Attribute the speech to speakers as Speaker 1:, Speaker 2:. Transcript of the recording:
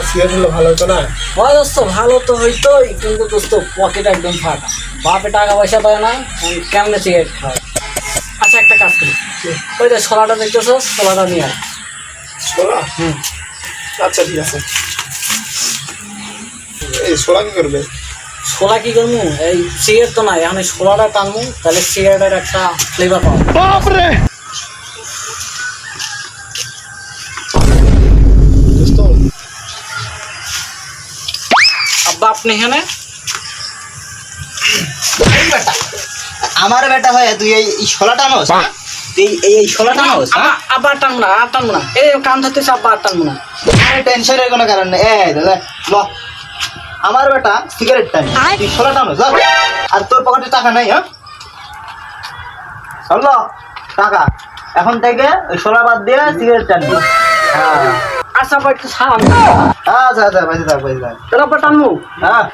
Speaker 1: Cigarette হলে ভালো হতো না?
Speaker 2: হয় দোস্ত, ভালো তো হইতোই, কিন্তু দোস্ত পকেট একদম ফাঁকা, বাপে টাকা পয়সা পায় না, কেমনে সিগারেট খায়। আচ্ছা একটা কাজ করি, ওই যে ছোলাটা দেখতেছো, ছোলাটা নিয়ে আয়।
Speaker 1: ছোলা? আচ্ছা ঠিক আছে। এই ছোলা কি করবে?
Speaker 2: ছোলা কি করবো, এই সিগারেট তো নাই, এখন এই ছোলাটা টানবো, তাহলে সিগারেটের একটা ফ্লেভার পাবো।
Speaker 1: দোস্ত
Speaker 2: আব্বা আপনি এখানে?
Speaker 3: আমার বেটা হয় তুই এই শোলা টানোস, তুই এই শোলা টানোস?
Speaker 2: আবার টানবো না, আর টানবো না, এই কান ধরতেছে, আব্বা আর টানবো না।
Speaker 3: আরে টেনশনের কোনো কারণ নেই। এই দাদা ল, আমার বেটা সিগারেট টানি, তুই শোলা টানোস? যা। আর তোর পকেটে টাকা নাই? হ্যাঁ চল টাকা, এখন থেকে ওই শোলা বাদ দিয়ে সিগারেট টানবি। হ্যাঁ
Speaker 2: আচ্ছা আব্বা একটু ছাড়ান,
Speaker 3: আচ্ছা আচ্ছা, বেঁচে থাক বেঁচে থাক।
Speaker 2: তাহলে আব্বা টানবো।
Speaker 3: হ্যাঁ